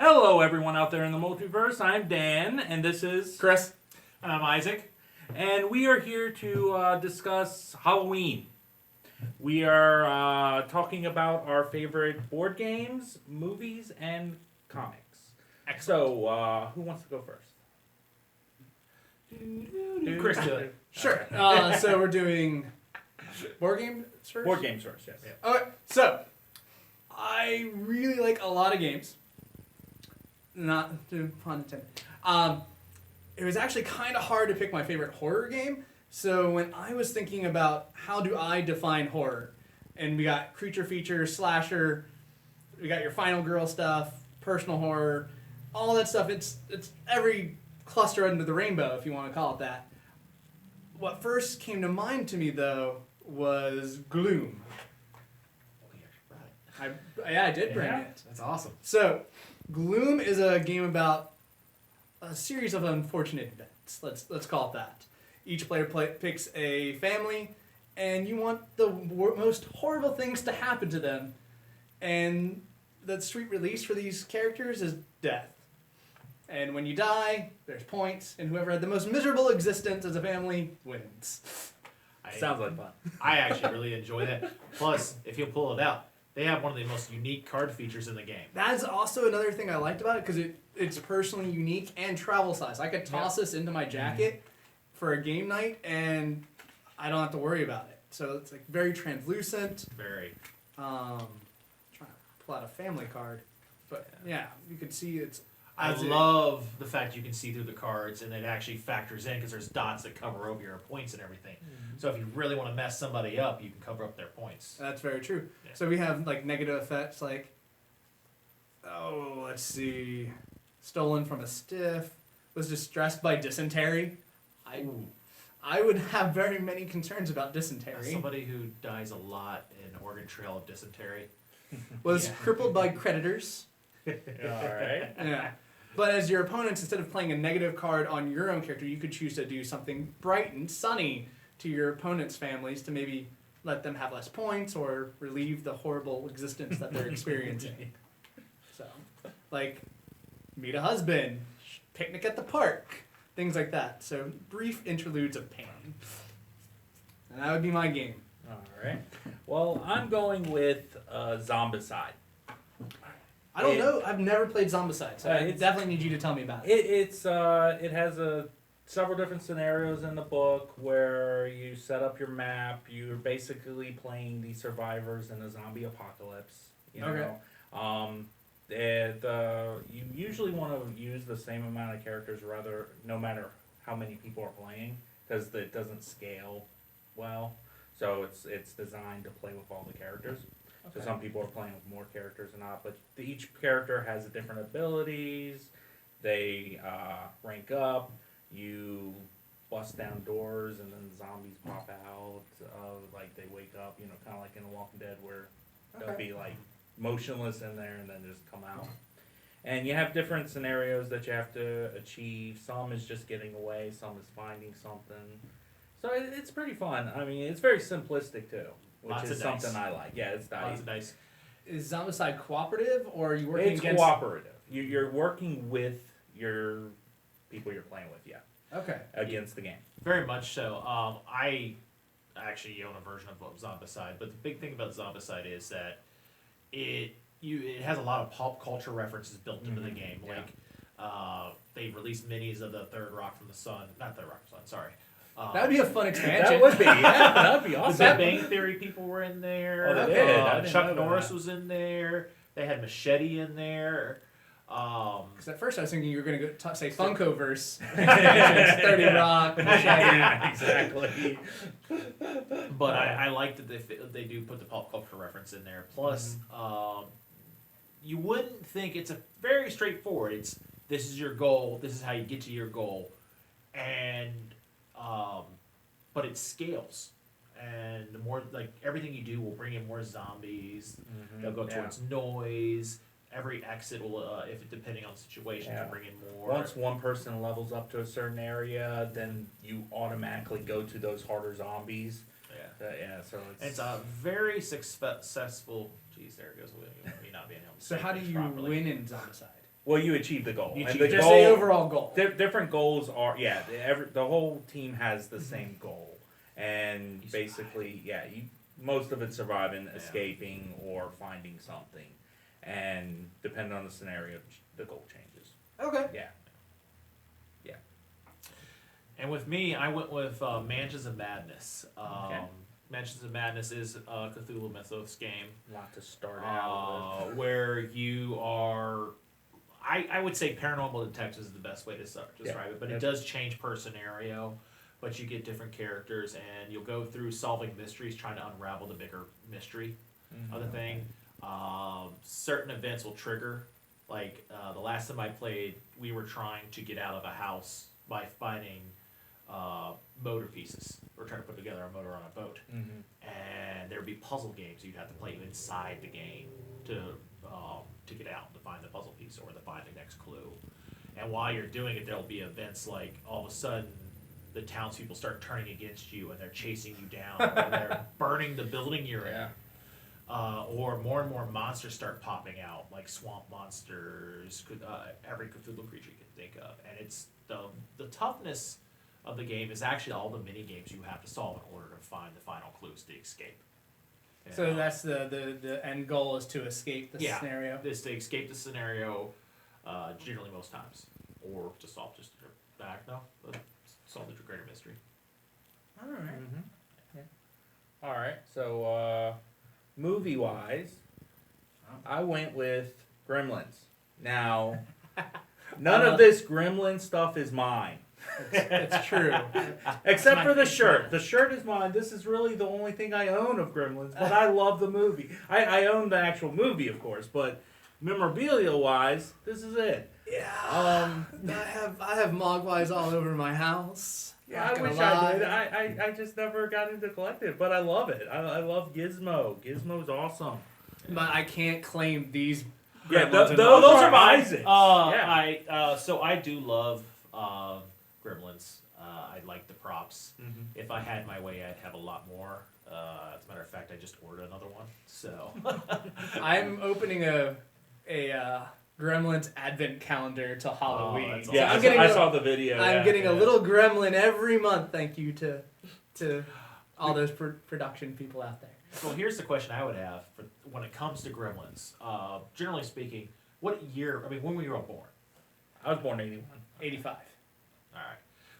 Hello, everyone out there in the multiverse. I'm Dan, and this is Chris. And I'm Isaac. and we are here to discuss Halloween. We are talking about our favorite board games, movies, and comics. So, who wants to go first? Chris, do it. Sure. So we're doing board games first? Board games first, yes. Yeah. Okay, so I really like a lot of games. Not to pun intended. It was actually kind of hard to pick my favorite horror game. So when I was thinking about how do I define horror, and we got creature feature, slasher, we got your final girl stuff, personal horror, all that stuff. It's every cluster under the rainbow, if you want to call it that. What first came to mind to me though was Gloom. I did bring Yeah. it. That's awesome. So, Gloom is a game about a series of unfortunate events. Let's call it that. Each player picks a family, and you want the most horrible things to happen to them. And the sweet release for these characters is death. And when you die, there's points, and whoever had the most miserable existence as a family wins. Sounds like fun. I actually really enjoy that. Plus, if you'll pull it out, they have one of the most unique card features in the game. That's also another thing I liked about it because it's personally unique and travel size. I could toss this into my jacket for a game night and I don't have to worry about it. So it's like very translucent. Very. Trying to pull out a family card, but yeah, you can see it's. I as it- love the fact you can see through the cards and it actually factors in because there's dots that cover over your points and everything. So if you really want to mess somebody up, you can cover up their points. That's very true. Yeah. So we have like negative effects like, oh, let's see, stolen from a stiff, was distressed by dysentery. Ooh. I would have very many concerns about As dysentery. somebody who dies a lot in Oregon Trail of dysentery. Was Yeah. crippled by creditors. Alright. Yeah. But as your opponents, instead of playing a negative card on your own character, you could choose to do something bright and sunny to your opponent's families to maybe let them have less points or relieve the horrible existence that they're experiencing. So, like, meet a husband, picnic at the park, things like that. So, brief interludes of pain. And that would be my game. Alright. Well, I'm going with Zombicide. I don't know. I've never played Zombicide, so I it's- definitely need you to tell me about it. It has several different scenarios in the book where you set up your map. You're basically playing the survivors in a zombie apocalypse. You Okay. know, you usually want to use the same amount of characters, no matter how many people are playing, because it doesn't scale well. So it's designed to play with all the characters. So Okay. some people are playing with more characters or not, but each character has different abilities. They rank up. You bust down doors, and then zombies pop out. Like they wake up, kind of like in The Walking Dead, where they'll Okay. be like motionless in there and then just come out. And you have different scenarios that you have to achieve. Some is just getting away. Some is finding something. So it's pretty fun. I mean, it's very simplistic too, which Lots is of dice. something I like. Yeah, it's dice. Lots of dice. Is Zombicide cooperative, or are you working It's against... cooperative. You're working with your people you're playing with, Okay. against the game. Very much so. I actually own a version of Zombicide, but the big thing about Zombicide is that it has a lot of pop culture references built into the game. Yeah. Like they released minis of the Third Rock from the Sun, not Third Rock from the Sun. Sorry. That would be a fun expansion. That would be, yeah, that would be The awesome. Big Bang Theory people were in there. Oh, they did? I didn't Chuck know Norris that. was in there. They had Machete in there. Because at first I was thinking you were going to say Funkoverse. 30 Rock, Machete. Yeah, exactly. But I like that they do put the pop culture reference in there. Plus, you wouldn't think it's a very straightforward. This is your goal. This is how you get to your goal, and but it scales. And the more like everything you do will bring in more zombies. They'll go towards noise. Every exit will, depending on the situation, Yeah. can bring in more. Once one person levels up to a certain area, then you automatically go to those harder zombies. Yeah. So It's a very successful. Geez, there goes me not being able to So say how do things you properly. win in Zombicide? Well, you achieve the goal. You And achieve the Just goal, the overall goal. different goals are the whole team has the same goal, and You basically most of it's surviving, escaping, or finding something, and depending on the scenario, the goal changes. Okay. Yeah. And with me, I went with Mansions of Madness. Okay. Mansions of Madness is a Cthulhu Mythos game Lot to start out where you are. I would say paranormal detectives is the best way to describe it, but it does change per scenario. But you get different characters, and you'll go through solving mysteries, trying to unravel the bigger mystery with. of the thing. Certain events will trigger. Like the last time I played, we were trying to get out of a house by finding motor pieces. We're trying to put together a motor on a boat, and there'd be puzzle games you'd have to play inside the game to get out, to find the puzzle piece or to find the next clue. And while you're doing it, there'll be events like all of a sudden the townspeople start turning against you and they're chasing you down, or they're burning the building you're in. Or more and more monsters start popping out, like swamp monsters, every Cthulhu creature you can think of. And it's the toughness of the game is actually all the mini games you have to solve in order to find the final clues to escape. So that's the end goal is to escape the scenario. Is to escape the scenario, generally most times, or to solve just solve the greater mystery. All right. All right. So, movie wise, I went with Gremlins. Now, none of this Gremlin stuff is mine. It's true. Except for the shirt. The shirt is mine. This is really the only thing I own of Gremlins, but I love the movie. I own the actual movie, of course, but memorabilia wise, this is it. Yeah. I have Mogwais all over my house. I wish I did. I just never got into collecting, but I love it. I love Gizmo. Gizmo's awesome. But I can't claim these. Yeah, Gremlins and those Mogwais. are Isaac's. So I do love Gremlins. I like the props. If I had my way, I'd have a lot more. As a matter of fact, I just ordered another one. So I'm opening a Gremlins advent calendar till Halloween. that's So Yeah, I'm getting I saw the video. I'm getting a little gremlin every month. Thank you to all those production people out there. well, here's the question I would have for when it comes to Gremlins. Generally speaking, what year? I mean, when were you all born? I was born in 81. 85. All right.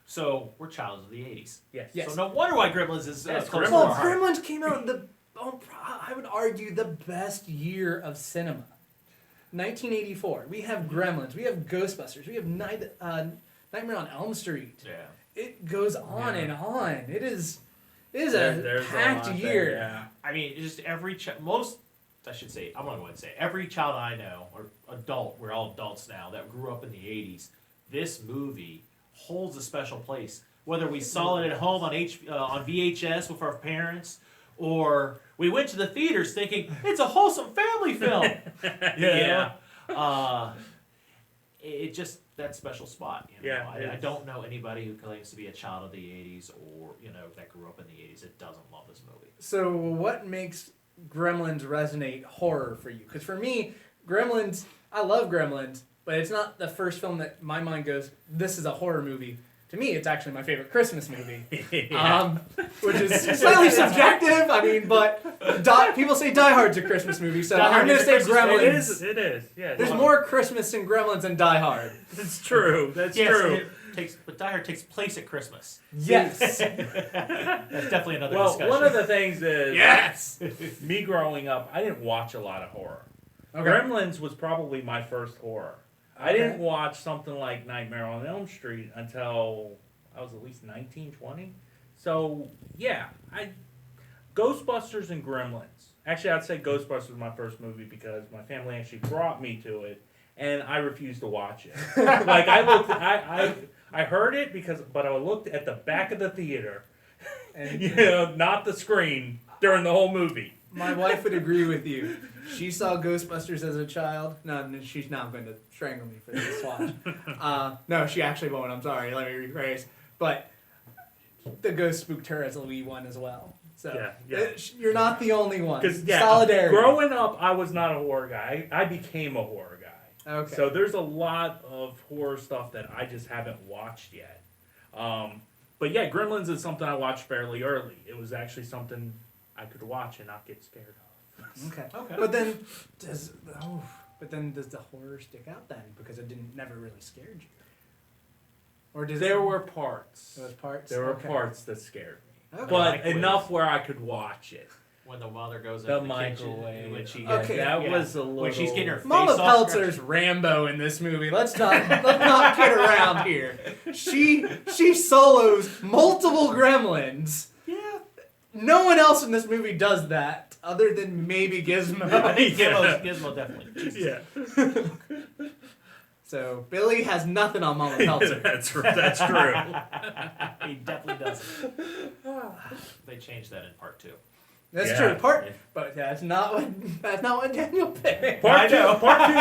So we're childs of the '80s. Yes. Yes. So no wonder why Gremlins is Yes, close to Well, our heart. Gremlins came out in I would argue, the best year of cinema. 1984. We have Gremlins. We have Ghostbusters. We have Nightmare on Elm Street. Yeah. It goes on Yeah. and on. It is There's a packed lot year. there, yeah. I mean, just every I'm gonna go ahead and say every child I know or adult, we're all adults now that grew up in the '80s. This movie holds a special place. Whether we saw it at home on VHS with our parents, or we went to the theaters thinking it's a wholesome family film. Yeah. It just that special spot. You know? Yeah, I it's- don't know anybody who claims to be a child of the '80s or that grew up in the '80s that doesn't love this movie. So what makes Gremlins resonate horror for you? Because for me, Gremlins, I love Gremlins, but it's not the first film that my mind goes, this is a horror movie. To me, it's actually my favorite Christmas movie. Which is slightly subjective. I mean, but people say Die Hard's a Christmas movie, so Die I'm Hard going to is a say Christmas Gremlins. movie. It is. Yeah. There's more Christmas in Gremlins than Die Hard. It's true. That's Yes, true. but Die Hard takes place at Christmas. Yes. That's definitely another Well, discussion. one of the things is Yes. me growing up, I didn't watch a lot of horror. Okay. Gremlins was probably my first horror. I didn't watch something like Nightmare on Elm Street until I was at least 19, 20. So, yeah, Ghostbusters and Gremlins. Actually, I'd say Ghostbusters was my first movie because my family actually brought me to it, and I refused to watch it. Like, I heard it but I looked at the back of the theater, And not the screen during the whole movie. my wife would agree with you. She saw Ghostbusters as a child. No, she's now going to strangle me for this watch. No, she actually won't. I'm sorry. Let me rephrase. But the ghost spooked her as a wee one as well. So you're not the only one. Because Solidarity. growing up, I was not a horror guy. I became a horror guy. Okay. So there's a lot of horror stuff that I just haven't watched yet. But yeah, Gremlins is something I watched fairly early. It was actually something I could watch and not get scared of. Okay. Okay. But then does the horror stick out then because it never really scared you? Or does There were parts. those parts? There were Okay. parts that scared me. Okay. But Like enough where I could watch it. When the mother goes The in the kitchen, microwave. when she Okay. That yeah. was a little... when she's getting her Mama face all Peltzer's Rambo in this movie. Let's not kid around here. She solos multiple gremlins. Yeah. No one else in this movie does that other than maybe Gizmo. I think Yeah. Gizmo definitely. Jesus. Yeah. So Billy has nothing on Mama Peltzer. That's true. He definitely doesn't. They changed that in part 2. That's Yeah. true. But that's not what Daniel picked. Part I know.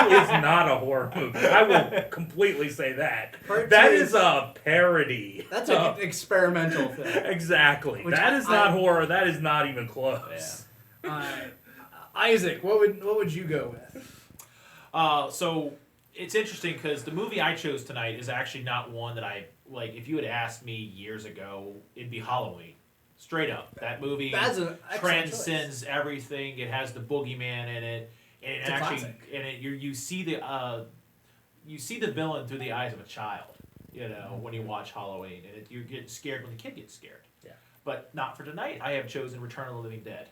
two is not a horror movie. I will completely say that. Part That two is a parody. That's an experimental thing. Exactly. Which That is not horror. That is not even close. Isaac, what would you go with? So it's interesting because the movie I chose tonight is actually not one that I like. If you had asked me years ago, it'd be Halloween. Straight up, that movie That's an excellent transcends everything. It has the boogeyman in it, and it It's a actually, classic. and it, you see the villain through the eyes of a child. You know, when you watch Halloween, and you get scared when the kid gets scared. Yeah. But not for tonight. I have chosen Return of the Living Dead,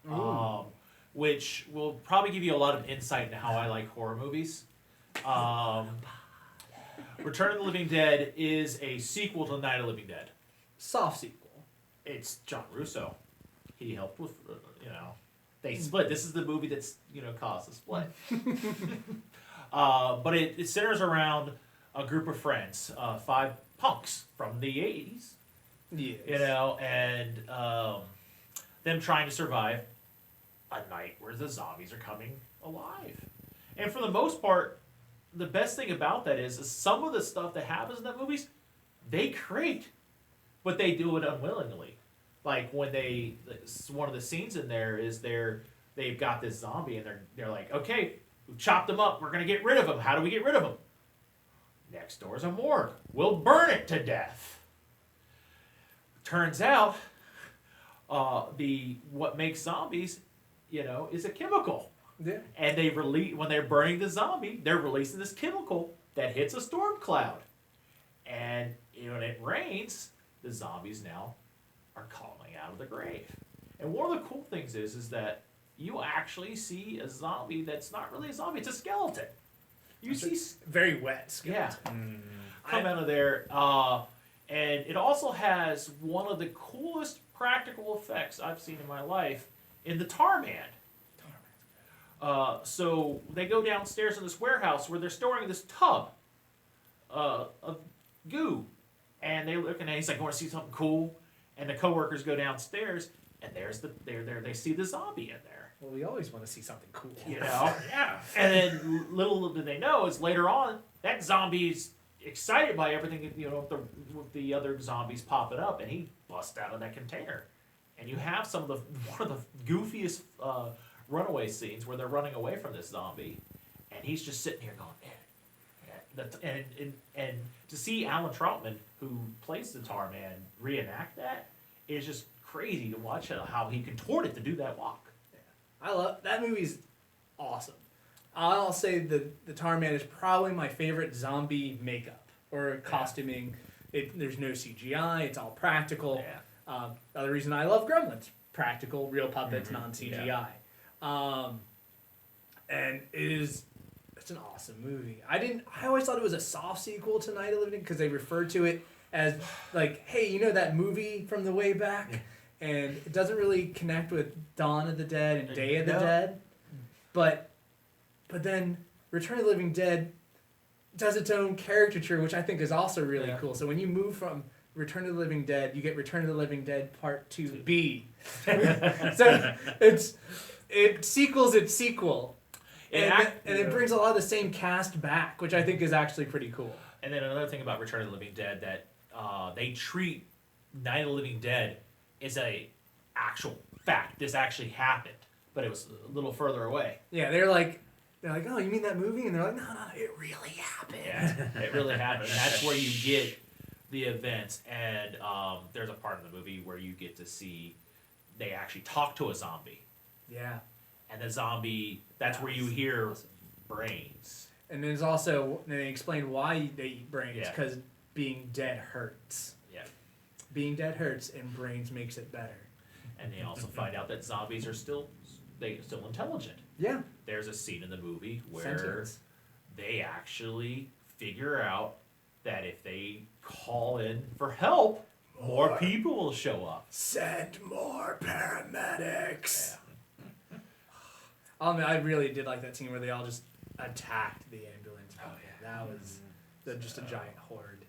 Ooh. which will probably give you a lot of insight into how I like horror movies. Return of the Living Dead is a sequel to Night of the Living Dead. Soft sequel. It's John Russo. He helped with, they split. This is the movie that's, caused the split. But it centers around a group of friends, 5 punks from the 80s, Yes. and them trying to survive a night where the zombies are coming alive. And for the most part, the best thing about that is some of the stuff that happens in the movies, they create, but they do it unwillingly. Like when one of the scenes in there is they've got this zombie and they're like, okay, we've chopped him up, we're gonna get rid of him. How do we get rid of him? Next door's a morgue. We'll burn it to death. Turns out, what makes zombies, is a chemical. Yeah. And when they're burning the zombie, they're releasing this chemical that hits a storm cloud. And when it rains, the zombies now are calling out of the grave. And one of the cool things is that you actually see a zombie that's not really a zombie, it's a skeleton. You see, Very wet. yeah, skeleton. come out of there. And it also has one of the coolest practical effects I've seen in my life in the Tar Man. So they go downstairs in this warehouse where they're storing this tub of goo. And they look and he's like, I want to see something cool. And the coworkers go downstairs and they see the zombie in there. Well, we always want to see something cool. Yeah. And then little do they know is later on that zombie's excited by everything with the other zombies popping up, and he busts out of that container. And you have one of the goofiest runaway scenes where they're running away from this zombie, and he's just sitting here going, and to see Alan Troutman, who plays the Tar Man, reenact that is just crazy to watch how he contorted to do that walk. I love that movie's awesome. I'll say the Tar Man is probably my favorite zombie makeup or costuming. There's no CGI. It's all practical. Yeah. The other reason I love Gremlins, practical, real puppets, non-CGI. And it's an awesome movie. I always thought it was a soft sequel to Night of the Living Dead because they referred to it as like, hey, that movie from the way back? And it doesn't really connect with Dawn of the Dead and Day of the No. Dead. But then Return of the Living Dead does its own caricature, which I think is also really cool. So when you move from Return of the Living Dead, you get Return of the Living Dead Part 2B. So it sequels its sequel. And it brings a lot of the same cast back, which I think is actually pretty cool. And then another thing about Return of the Living Dead that they treat Night of the Living Dead as a actual fact. This actually happened, but it was a little further away. Yeah, they're like, they're like, "Oh, you mean that movie?" And they're like, "No, it really happened." Yeah, it really happened. And that's where you get the events. And there's a part of the movie where you get to see they actually talk to a zombie. Yeah. And the zombie, that's where you hear Awesome. brains. And there's also they explain why they eat brains Yeah. because being dead hurts. Yeah. Being dead hurts, and brains makes it better. And they also find out that zombies are still intelligent. Yeah. There's a scene in the movie where Sentience. they actually figure out that if they call in for help, more people will show up. Send more paramedics. Yeah. I really did like that scene where they all just attacked the ambulance. Oh, yeah. That was just a giant horde.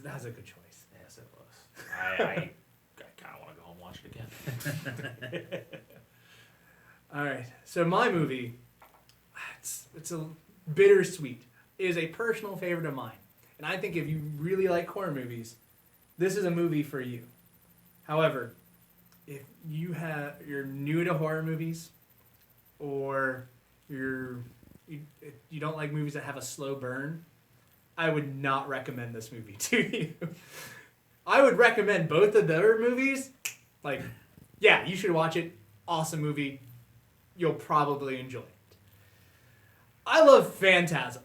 That was a good choice. Yes, it was. I kind of want to go home and watch it again. All right. So my movie, it's a bittersweet. It is a personal favorite of mine, and I think if you really like horror movies, this is a movie for you. However, if you're new to horror movies, or you don't like movies that have a slow burn, I would not recommend this movie to you. I would recommend both of their movies. Like, yeah, you should watch it. Awesome movie. You'll probably enjoy it. I love Phantasm.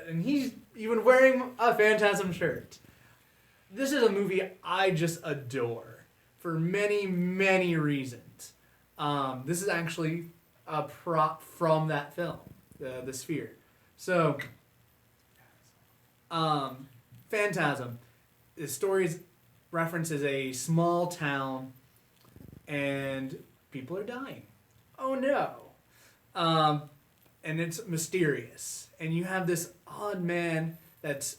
And he's even wearing a Phantasm shirt. This is a movie I just adore for many, many reasons. This is actually a prop from that film, the Sphere. So, Phantasm. The story references a small town and people are dying. Oh no. And it's mysterious. And you have this odd man that's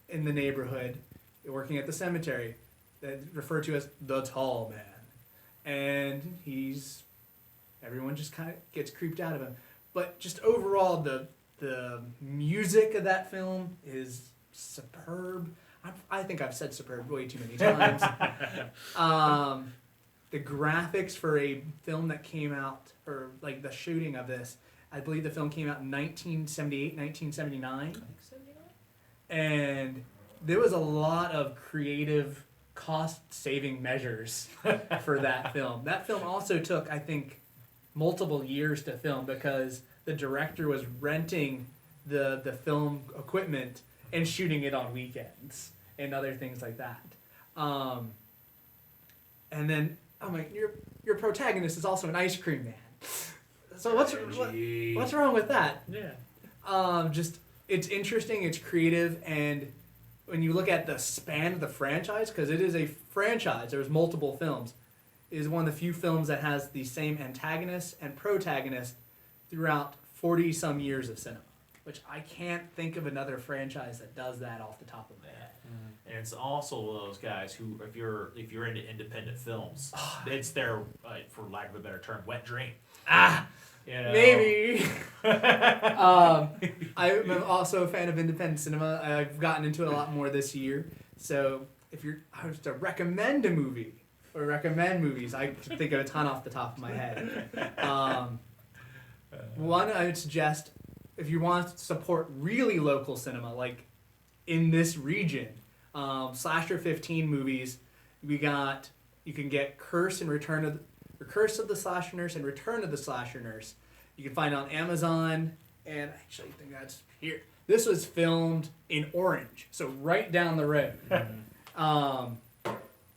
in the neighborhood working at the cemetery that's referred to as the tall man. And everyone just kind of gets creeped out of him. But just overall, the music of that film is superb. I think I've said superb way too many times. The graphics for a film that came out, or like the shooting of this, I believe the film came out in 1978, 1979. And there was a lot of creative cost-saving measures for that film. That film also took, I think, multiple years to film because the director was renting the film equipment and shooting it on weekends and other things like that. And then, your protagonist is also an ice cream man. So what's wrong with that? Yeah. It's interesting, it's creative, and when you look at the span of the franchise, because it is a franchise, there's multiple films, it is one of the few films that has the same antagonist and protagonist throughout 40-some years of cinema, which I can't think of another franchise that does that off the top of my head. And it's also one of those guys who, if you're into independent films, it's their, for lack of a better term, wet dream. You know? Maybe. I'm also a fan of independent cinema. I've gotten into it a lot more this year. So if I was to recommend a movie or recommend movies, I can think of a ton off the top of my head. One, I would suggest if you want to support really local cinema, like in this region, Slasher 15 movies. You can get Curse of the Slasher Nurse and Return of the Slasher Nurse. You can find it on Amazon, and I actually think that's here. This was filmed in Orange, so right down the road.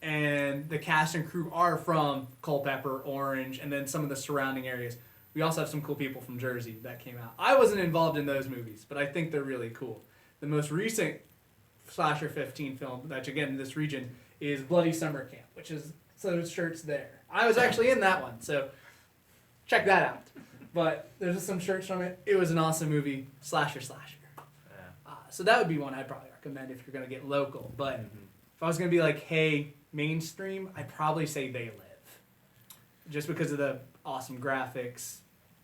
And the cast and crew are from Culpeper, Orange, and then some of the surrounding areas. We also have some cool people from Jersey that came out. I wasn't involved in those movies, but I think they're really cool. The most recent Slasher 15 film, that's again in this region, is Bloody Summer Camp, which is those shirts there. I was actually in that one, so check that out. But there's just some shirts from it. It was an awesome movie, slasher. Yeah. So that would be one I'd probably recommend if you're going to get local. But if I was going to be like, hey, mainstream, I'd probably say They Live. Just because of the awesome graphics,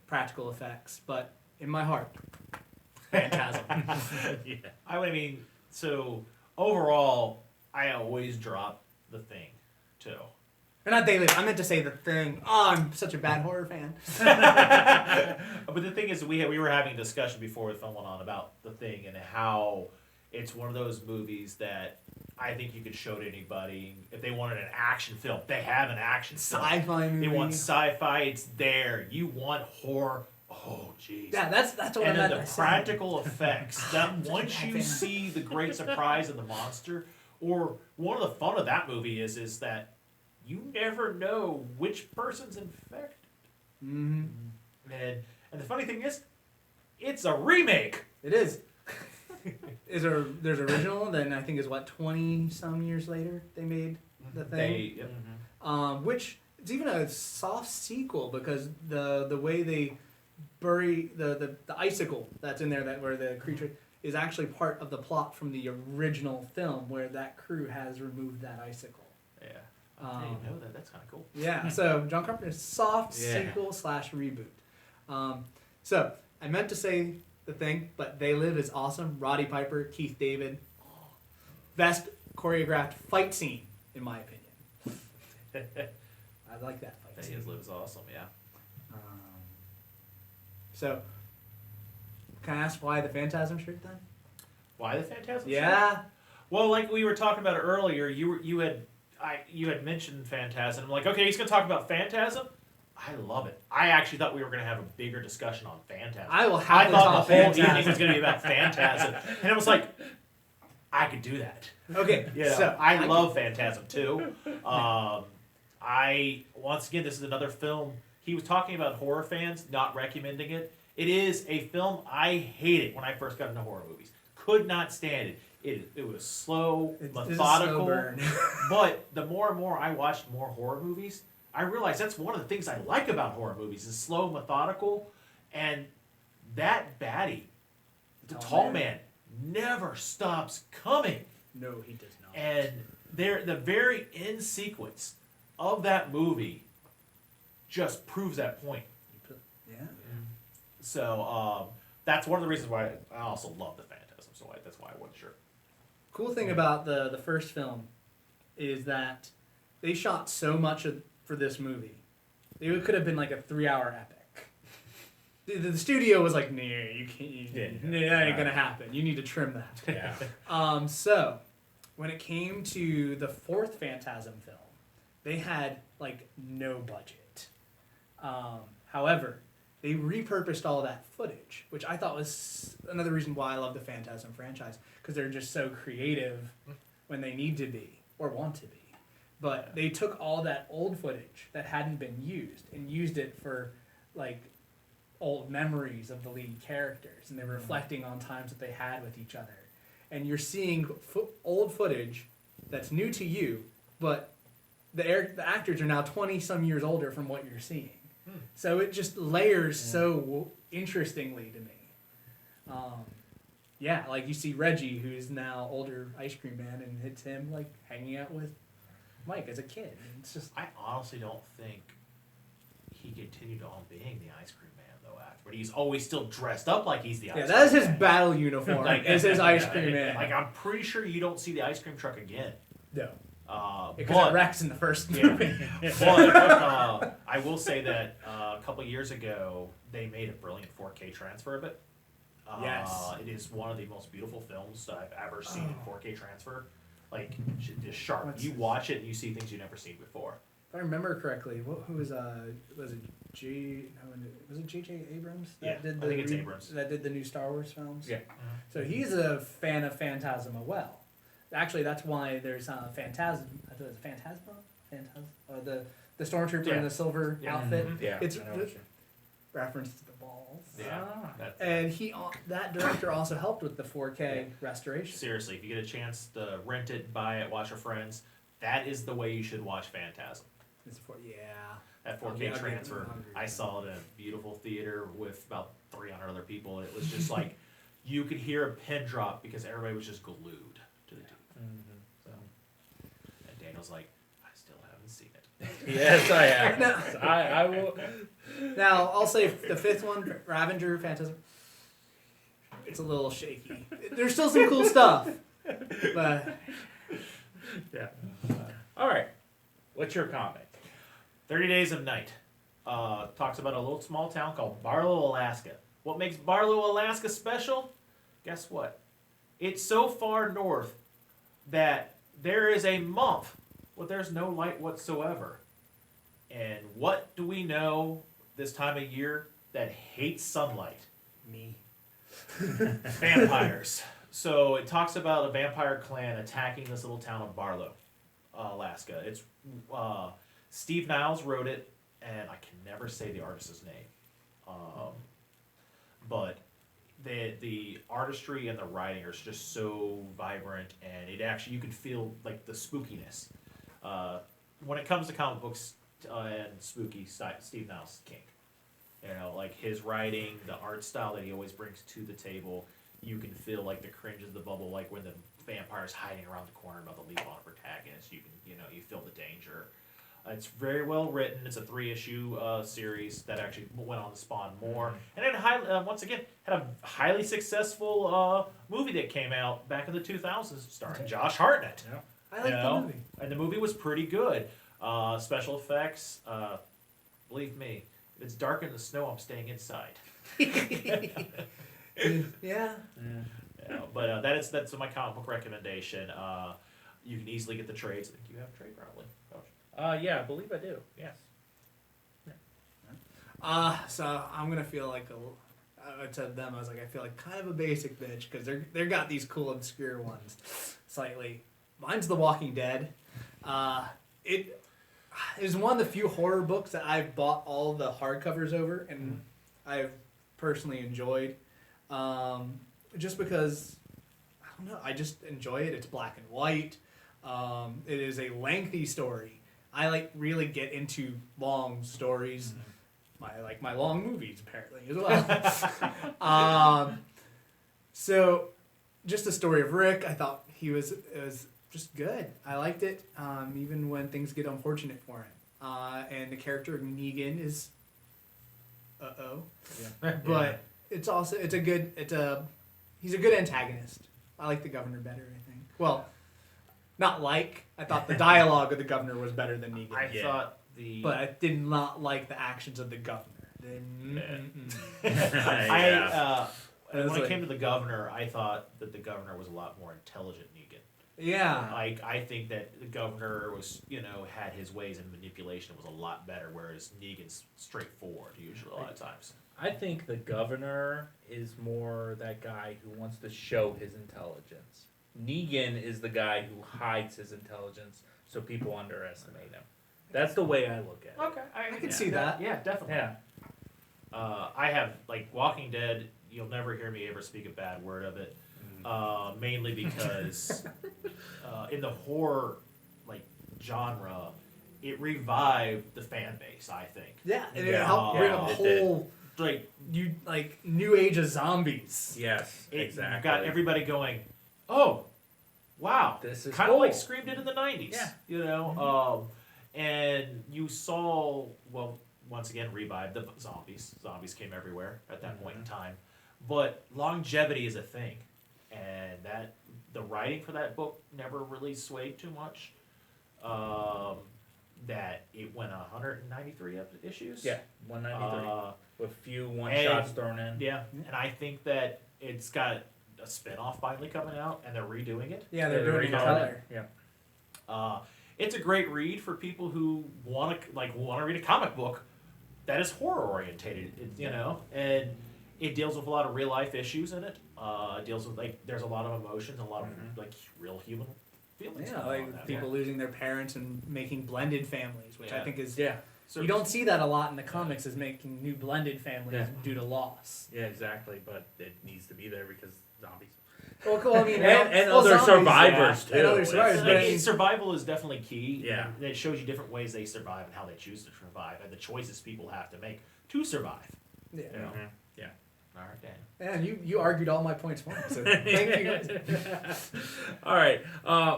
practical effects. But in my heart, Phantasm. Yeah. I mean, so overall, I always drop The Thing, too. Or not They Live. I meant to say The Thing. Oh, I'm such a bad horror fan. But the thing is, we were having a discussion before the film went on about The Thing and how it's one of those movies that I think you could show to anybody. If they wanted an action film, they have an action film. Sci-fi movie. They want sci-fi, it's there. You want horror, oh jeez. Yeah, that's what And I then meant. the practical effects, that such a once bad you fan. see the great surprise of the monster, or one of the fun of that movie is that you never know which person's infected. Mm-hmm. And the funny thing is, it's a remake. It is. There's original, then I think is what 20 some years later they made The Thing. Which it's even a soft sequel because the way they bury the icicle that's in there where the creature is actually part of the plot from the original film where that crew has removed that icicle. Yeah. I didn't know that. That's kind of cool. Yeah, so John Carpenter's soft Yeah. sequel / reboot. So I meant to say The Thing, but They Live is awesome. Roddy Piper, Keith David, best choreographed fight scene in my opinion. I like that fight That scene. is lives awesome. Yeah. So, can I ask why the Phantasm shirt then? Why the Phantasm? Yeah. Well, like we were talking about it earlier, you had mentioned Phantasm. I'm like, okay, he's gonna talk about Phantasm. I love it. I actually thought we were gonna have a bigger discussion on Phantasm. I will I have thought the whole Phantasm. evening was gonna be about Phantasm, and it was like, I could do that. Okay, You know, so I love Phantasm too. Once again, this is another film. He was talking about horror fans not recommending it. It is a film I hated when I first got into horror movies. Could not stand it. It was slow, It's a methodical. slow burn. But the more and more I watched more horror movies, I realized that's one of the things I like about horror movies is slow, methodical, and that baddie, the tall man, never stops coming. No, he does not. And the very end sequence of that movie just proves that point. Yeah. So that's one of the reasons why I also love the Phantasm. So that's why I wasn't sure. Cool thing about the first film is that they shot so much for this movie. It could have been like a 3-hour epic. The studio was like, "Nah, you can't. That ain't gonna happen. You need to trim that." Yeah. So when it came to the fourth Phantasm film, they had like no budget. However, they repurposed all that footage, which I thought was another reason why I love the Phantasm franchise, because they're just so creative when they need to be or want to be. But they took all that old footage that hadn't been used and used it for like old memories of the lead characters, and they're reflecting on times that they had with each other. And you're seeing old footage that's new to you, but the actors are now 20 some years older from what you're seeing. So it just layers so interestingly to me. Yeah, like you see Reggie, who's now older ice cream man, and it's him like hanging out with Mike as a kid. And it's just I honestly don't think he continued on being the ice cream man though after, but he's always still dressed up like he's the ice cream that is his man. battle uniform. Is his ice cream man. Like I'm pretty sure you don't see the ice cream truck again. No, But because it wrecks in the first Yeah. movie. But I will say that a couple years ago they made a brilliant 4K transfer of it. Yes. It is one of the most beautiful films that I've ever seen in 4K transfer. Like just sharp. What's You this? watch it and you see things you've never seen before. If I remember correctly, who was it J.J. Abrams that Yeah, did I think it's Abrams. that did the new Star Wars films? Yeah. So he's a fan of Phantasm as well. Actually, that's why there's Phantasm. I thought it was Phantasm. The stormtrooper Yeah. in the silver Yeah. outfit. Yeah. It's I know what you- reference to the balls. Yeah. Ah. That's, And that director also helped with the 4K restoration. seriously, if you get a chance to rent it, buy it, watch with friends, that is the way you should watch Phantasm. It's That I'll 4K agree- transfer. I'll agree. I saw it in a beautiful theater with about 300 other people. It was just like you could hear a pin drop because everybody was just glued to the TV. So, and Daniel's like, I still haven't seen it. Yes, I have. No. I will. Now, I'll say the fifth one, Ravager Phantasm. It's a little shaky. There's still some cool stuff, but Yeah. All right. What's your comic? 30 Days of Night. Talks about a little small town called Barlow, Alaska. What makes Barlow, Alaska special? Guess what? It's so far north that there is a month where there's no light whatsoever. And what do we know this time of year that hates sunlight? Me. Vampires. So it talks about a vampire clan attacking this little town of Barlow, Alaska. It's Steve Niles wrote it, and I can never say the artist's name. But the artistry and the writing are just so vibrant, and it actually, you can feel like the spookiness. When it comes to comic books and spooky, Steve Niles is king. You know, like his writing, the art style that he always brings to the table, you can feel like the cringe of the bubble, like when the vampire's hiding around the corner about to leap on a protagonist. You can, you feel the danger. It's very well written. It's a 3-issue series that actually went on to spawn more, and it once again had a highly successful movie that came out back in the 2000s, starring Josh Hartnett. Yeah. I like the movie. And the movie was pretty good. Special effects, believe me, if it's dark in the snow, I'm staying inside. Yeah. But that's my comic book recommendation. You can easily get the trades. I think you have a trade probably. Yeah, I believe I do. Yes. So I'm gonna feel like I told them, I was like, I feel like kind of a basic bitch because they're got these cool obscure ones. Slightly. Mine's The Walking Dead. It is one of the few horror books that I've bought all the hardcovers over, and I've personally enjoyed. Just because I don't know, I just enjoy it. It's black and white. It is a lengthy story. I really get into long stories. My long movies apparently as well. So just the story of Rick, I thought it was just good. I liked it, even when things get unfortunate for him. And the character of Negan is but it's also he's a good antagonist. I like the governor better, I think. Well, I thought the dialogue of the governor was better than Negan. I thought But I did not like the actions of the governor. When it came to the governor, I thought that the governor was a lot more intelligent than Negan. Yeah. I think that the governor was, had his ways and manipulation was a lot better, whereas Negan's straightforward usually a lot of times. I think the governor is more that guy who wants to show his intelligence. Negan is the guy who hides his intelligence so people underestimate him. That's the way I look at it. Okay, I can see that. Yeah, definitely. Yeah. I have, Walking Dead, you'll never hear me ever speak a bad word of it. Mainly because in the horror genre, it revived the fan base, I think. Yeah, and it Yeah. helped bring up a It did. whole new age of zombies. Yes, It exactly. got everybody going, oh, wow. This is kind of like cool. Scream did in the 90s. Yeah. And you saw, once again, revive the zombies. Zombies came everywhere at that point in time. But longevity is a thing. And the writing for that book never really swayed too much. That it went 193 issues. Yeah, 193. With a few one and- shots thrown in. Yeah, and I think that it's got a spin-off finally coming out, and they're redoing it. Yeah, they're doing it in redoing color. Yeah. It's a great read for people who want to read a comic book that is horror orientated. And it deals with a lot of real life issues in it. It deals with there's a lot of emotions, and a lot of real human feelings. Yeah, going on in that. people losing their parents and making blended families, which I Yeah. think is Yeah. So you don't see that a lot in the comics, is making new blended families Yeah. due to loss. Yeah, exactly. But it needs to be there because zombies. Well, I mean, And other survivors, and other too. survivors, It's but I like- mean, survival is definitely key. Yeah. And it shows you different ways they survive and how they choose to survive, and the choices people have to make to survive. yeah. You know? Mhm. Yeah. All right, Dan. And you argued all my points for me, so thank you. All right.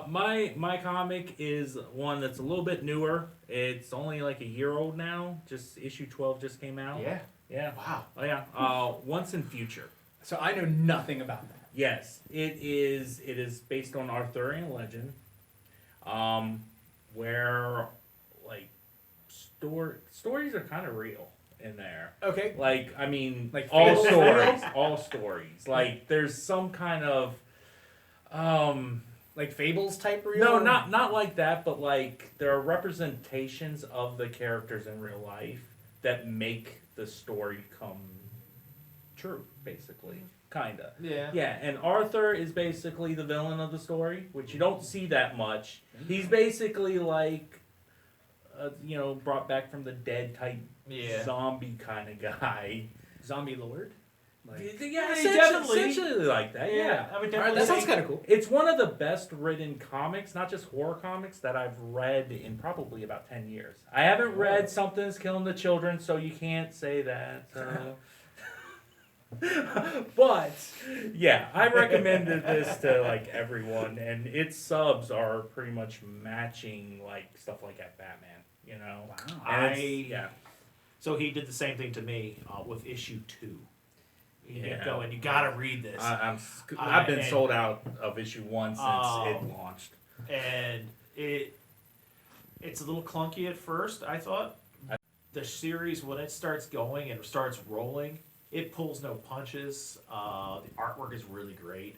My comic is one that's a little bit newer. It's only like a year old now. Just issue 12 just came out. Yeah. Yeah. Wow. Oh yeah. Once in Future. So I know nothing about that. Yes, it is. It is based on Arthurian legend, where stories are kind of real in there. Okay. Like, I mean, Like all fables? stories, all stories. Like, there's some kind of, Like Fables type real? no, not like that, but like there are representations of the characters in real life that make the story come true, basically, kinda. Yeah. Yeah, and Arthur is basically the villain of the story, which you don't see that much. He's basically like, brought back from the dead type Yeah. zombie kind of guy. Zombie Lord? Like, Yeah, definitely. essentially like that. Yeah. I would alright, definitely that sounds say- kind of cool. It's one of the best written comics, not just horror comics, that I've read in probably about 10 years. I haven't read Something's Killing the Children, so you can't say that. But, yeah, I recommended this to, like, everyone, and its subs are pretty much matching, like, stuff like at Batman, you know? Wow. And yeah. So he did the same thing to me with issue 2. You Yeah. get going. You gotta read this. I've been and- sold out of issue 1 since it Oh. launched. And it's a little clunky at first, I thought. The series, when it starts going and starts rolling, it pulls no punches. The artwork is really great.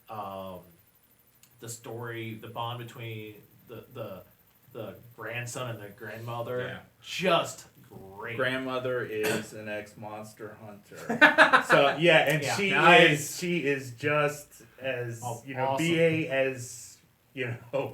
The story, the bond between the grandson and the grandmother, Yeah. just great. Grandmother is an ex-monster hunter. So yeah, and Yeah. Nice. she is just as Awesome. BA as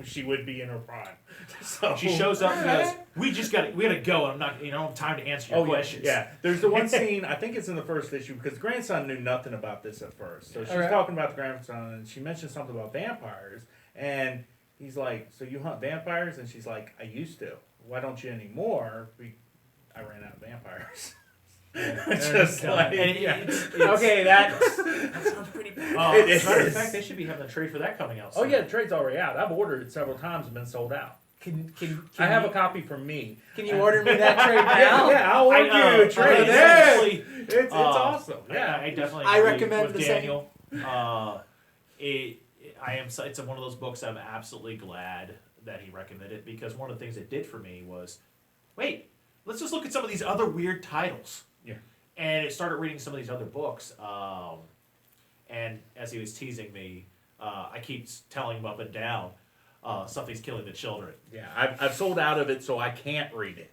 she would be in her prime. So She shows up and goes, we gotta go. I'm not, I don't have time to answer your Oh questions. yeah. There's the one scene, I think it's in the first issue, because the grandson knew nothing about this at first. So she's Alright. talking about the grandson, and she mentioned something about vampires, and he's like, "So you hunt vampires?" And she's like, "I used to. Why don't you anymore?" I ran out of vampires. Just go. like, And yeah. it's Okay, that sounds pretty bad. It As a matter of is. fact, they should be having a trade for that coming out Oh soon. yeah, the trade's already out. I've ordered it several times and been sold out. Can I have you, a copy from me. Can you order me that trade Yeah, now? yeah, I'll order you a trade. yeah. Definitely, It's awesome. yeah, Yeah. I definitely. I agree recommend with the same. Daniel. It's one of those books I'm absolutely glad that he recommended it, because one of the things it did for me was, wait, let's just look at some of these other weird titles. Yeah. And it started reading some of these other books. And as he was teasing me, I keep telling him up and down, something's killing the children. Yeah, I've sold out of it, so I can't read it.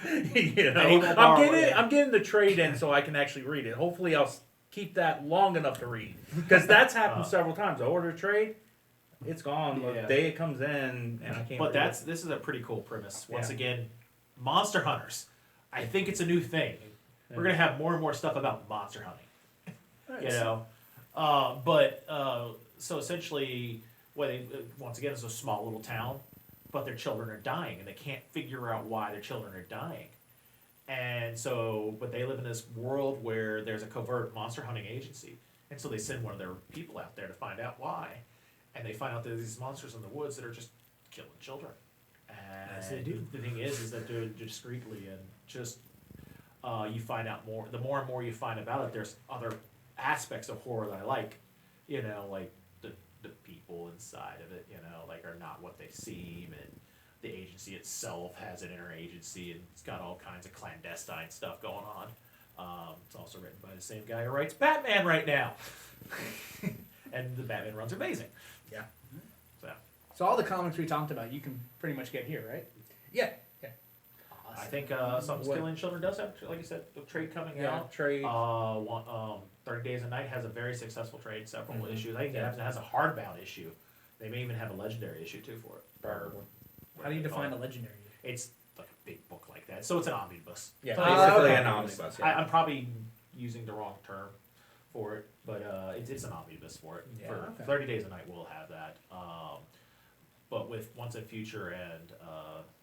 And he won't borrow it. I'm getting the trade in so I can actually read it. Hopefully, I'll keep that long enough to read, because that's happened several times. I order a trade, it's gone. The Yeah. day it comes in, and I can't. But read this is a pretty cool premise. Once Yeah. again, monster hunters. I think it's a new thing. We're gonna have more and more stuff about monster hunting. it. You know, so essentially, once again, it's a small little town, but their children are dying, and they can't figure out why their children are dying. And so, but they live in this world where there's a covert monster hunting agency, and so they send one of their people out there to find out why, and they find out there's these monsters in the woods that are just killing children. And As they do. the thing is that they're discreetly, and just you find out more. The more and more you find about it, there's other aspects of horror that I like. You know, like the people inside of it, like are not what they seem, and the agency itself has an interagency, and it's got all kinds of clandestine stuff going on. It's also written by the same guy who writes Batman right now, and the Batman run's amazing. Yeah. So So all the comics we talked about, you can pretty much get here, right? Yeah. Yeah. I think Something's What- Killing Children does have, like you said, the trade coming Yeah. out. Trade. 30 Days a Night has a very successful trade, several Mhm. issues. I think Yeah. it has a hardbound issue. They may even have a legendary issue too for it. Probably. How do you define a legendary? It's like a big book like that, so it's an omnibus. Yeah. So Basically okay. an omnibus. Yeah. I'm probably using the wrong term for it, but it's an omnibus for it. Yeah, For okay. 30 Days a Night, we'll have that. But with Once and Future and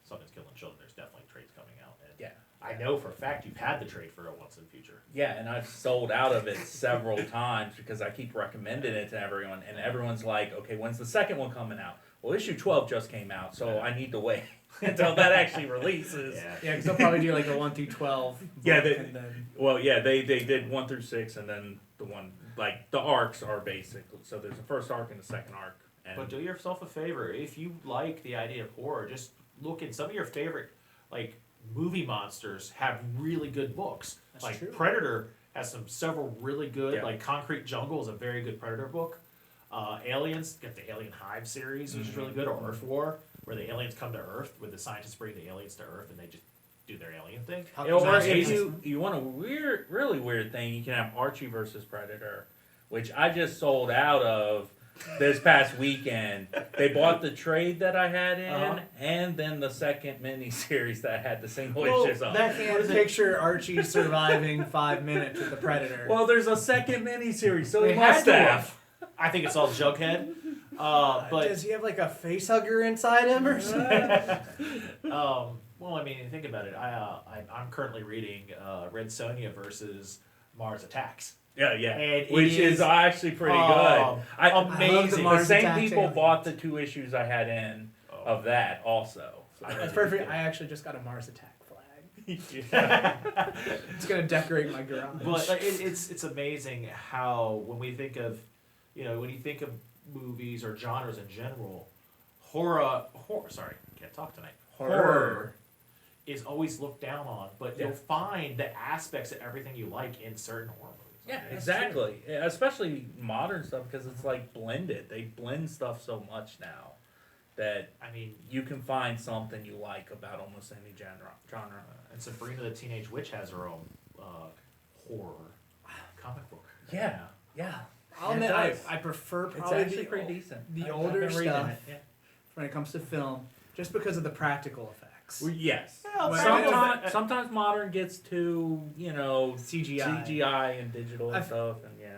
Something's Killing Children, there's definitely trades coming out. And Yeah. I know for a fact you've had the trade for a Once and Future. Yeah, and I've sold out of it several times because I keep recommending it to everyone, and everyone's like, "Okay, when's the second one coming out?" Well, issue 12 just came out, so I need to wait until that actually releases. Yeah. Yeah, because they'll probably do like a 1 through 12. Yeah, book, they- and then Well, yeah, they did 1 through 6, and then the one like the arcs are basically so there's a first arc and a second arc. And But do yourself a favor. If you like the idea of horror, just look in some of your favorite, like movie monsters have really good books. That's Like true. Predator has several really good. Yeah. Like Concrete Jungle is a very good Predator book. Aliens got the Alien Hive series, which is really good, or Earth War, where the aliens come to Earth, where the scientists bring the aliens to Earth, and they just do their alien thing. How- Or That's if awesome. you want a really weird thing, you can have Archie versus Predator, which I just sold out of this past weekend. They bought the trade that I had in, Uh-huh. and then the second mini series that had the single Well, issues on. I what can't is it? picture Archie surviving 5 minutes with the Predator. Well, there's a second mini series, so he They had must to have. I think it's all Jughead. But does he have like a face hugger inside him or something? well, I mean, think about it. I'm currently reading Red Sonja versus Mars Attacks. Yeah, yeah. And it Which is is, actually pretty good. amazing. I love the The Mars same Attacks people aliens. bought the 2 issues I had in of that also. So That's perfect. I actually just got a Mars Attack flag. yeah. It's gonna decorate my garage. But like, it's amazing how when we think of, when you think of movies or genres in general, horror. Sorry, can't talk tonight. Horror is always looked down on, but Yeah. you'll find the aspects of everything you like in certain horror movies. Yeah, That's exactly. Yeah, especially modern stuff because it's like blended. They blend stuff so much now that true. I mean, you can find something you like about almost any genre. and Sabrina the Teenage Witch has her own horror comic book. Yeah, yeah. I'll It admit, does. I prefer It's probably actually pretty decent. the I've older been reading stuff it, yeah. when it comes to film, just because of the practical effects. Well, yes. Well, Sometimes modern gets too, CGI. CGI and digital and I've- stuff, and yeah.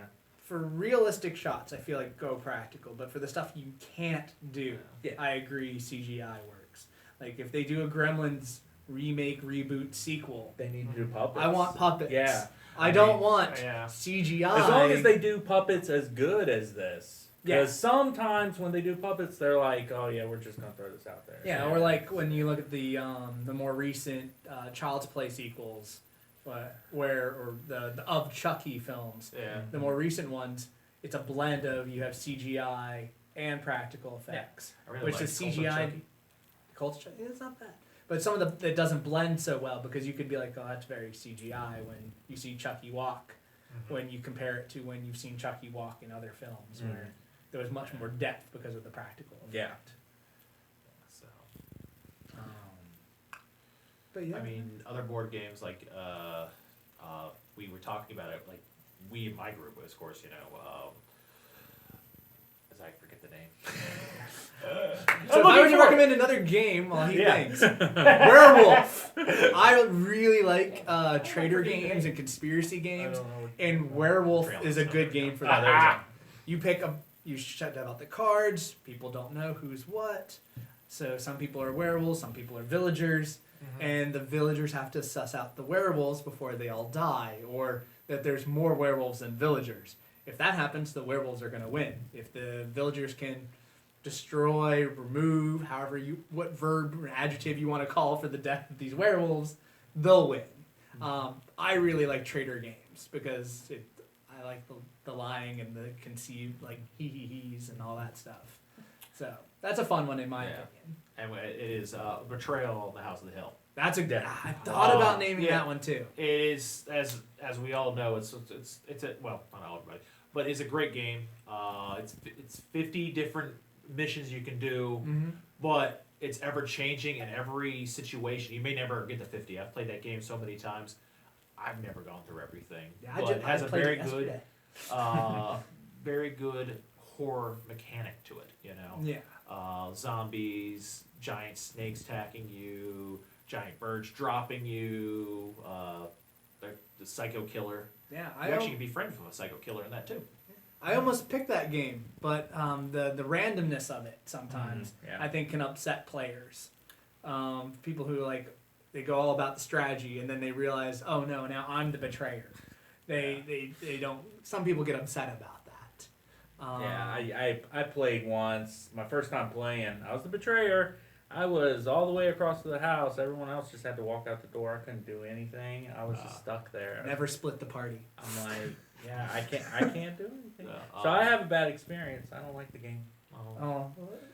For realistic shots, I feel like go practical, but for the stuff you can't do, Yeah. I agree CGI works. Like if they do a Gremlins remake, reboot, sequel, They need to do puppets. I want puppets. Yeah. I I don't mean, want yeah. CGI. As long as they do puppets as good as this. Yeah. Because sometimes when they do puppets, they're like, oh yeah, we're just going to throw this out there. Yeah, or like when you look at the more recent Child's Play sequels, or the of Chucky films, Yeah. the more recent ones, it's a blend of you have CGI and practical effects. I really Which like is Cult of CGI. Chucky. Culture Chucky, it's not bad. But some of the it doesn't blend so well because you could be like, oh, that's very CGI when you see Chucky walk, when you compare it to when you've seen Chucky walk in other films Mhm. where there was much more depth because of the practical Yeah. effect. So, But yeah, I mean, other board games like we were talking about it. Like we in my group, of course, as I forget the name. so if I were to recommend another game while he Yeah. thinks, Werewolf. I really like trader games and conspiracy games, and Werewolf is a good game for Ah, that. there you go. You pick up, you shut out the cards. People don't know who's what, so some people are werewolves, some people are villagers, and the villagers have to suss out the werewolves before they all die, or that there's more werewolves than villagers. If that happens, the werewolves are going to win. If the villagers can destroy, remove, what verb or adjective you want to call for the death of these werewolves, they'll win. I really like trader games because I like the lying and the conceived like he's and all that stuff. So that's a fun one in my Yeah. opinion. And it is Betrayal on the House of the Hill. That's a good. Yeah. I thought about naming yeah. that one too. It is as we all know, it's a well, not all everybody, but it's a great game. It's 50 different missions you can do, Mm-hmm. but it's ever changing in every situation. You may never get to 50. I've played that game so many times. I've never gone through everything, Yeah, but it has a played very it good, yesterday. very good horror mechanic to it. Yeah. Zombies, giant snakes attacking you, giant birds dropping you, the psycho killer. Yeah. You actually can be friends with a psycho killer in that too. I almost picked that game, but the randomness of it sometimes Yeah. I think can upset players. People who they go all about the strategy and then they realize, oh no, now I'm the betrayer. They don't. Some people get upset about that. Yeah, I played once. My first time playing, I was the betrayer. I was all the way across the house. Everyone else just had to walk out the door. I couldn't do anything. I was just stuck there. Never split the party. I'm like, yeah, I can't do anything. Yeah, So I have a bad experience. I don't like the game. Oh.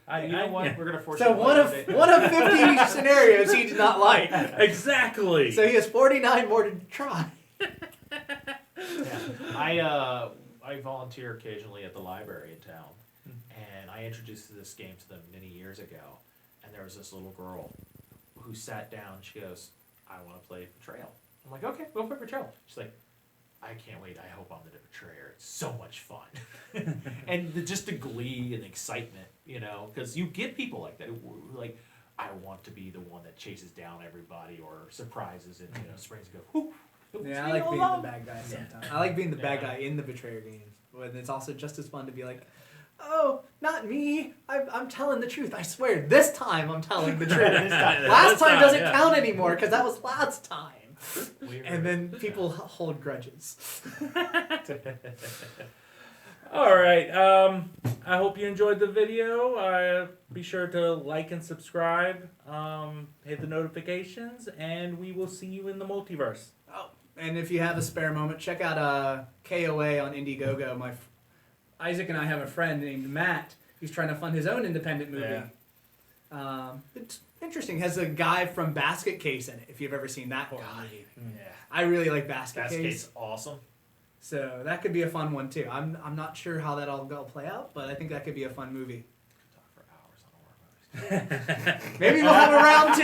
I, You know I- what? We're gonna force. So you to one play of today. 50 scenarios he did not like. Exactly. So he has 49 more to try. Yeah. I volunteer occasionally at the library in town, and I introduced this game to them many years ago. And there was this little girl who sat down. She goes, "I want to play Betrayal." I'm like, "Okay, go play Betrayal." She's like, "I can't wait. I hope I'm the betrayer. It's so much fun." And just the glee and excitement, because you get people like that who like, I want to be the one that chases down everybody or surprises and springs and go, whoo. Yeah, I like being the bad guy sometimes. I like being the bad guy in the Betrayer games. But it's also just as fun to be like, oh, not me. I'm telling the truth. I swear. This time I'm telling the truth. Last time doesn't count anymore because that was last time. Weird. And then people hold grudges. All right. I hope you enjoyed the video. Be sure to like and subscribe. Hit the notifications, and we will see you in the multiverse. Oh, and if you have a spare moment, check out KOA on Indiegogo. Isaac and I have a friend named Matt. He's trying to fund his own independent movie. It's interesting. It has a guy from Basket Case in it. If you've ever seen that horror movie, Yeah. I really like Basket That's Case. case awesome. So that could be a fun one too. I'm not sure how that all will play out, but I think that could be a fun movie. Talk for hours on horror movies. Maybe we'll have a round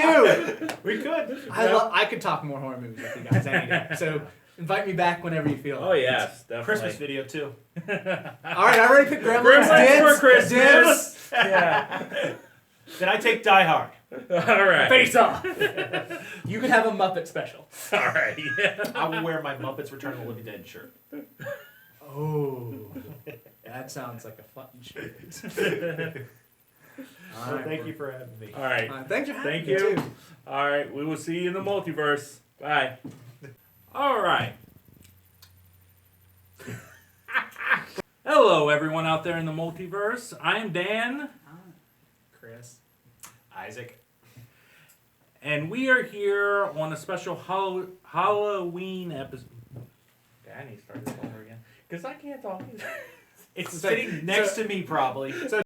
two. We could. I could talk more horror movies with you guys any day. So invite me back whenever you feel. Oh like it. yes, definitely. Christmas video too. All right, I already picked Gremlins. Gremlins Dibs, for Christmas. dibs. Yeah. Then I take Die Hard. All right. Face off. You could have a Muppet special. All right. Yeah. I will wear my Muppets Return of the Living Dead shirt. Oh, that sounds like a fun shirt. Well, thank you for having me. All right. Thanks for having Thank me you. too. All right. We will see you in the multiverse. Bye. All right. Hello, everyone out there in the multiverse. I am Dan, Chris. Isaac. and we are here on a special Halloween episode. Okay, I need to start this over again because I can't talk. It's So- sitting next to me, probably. So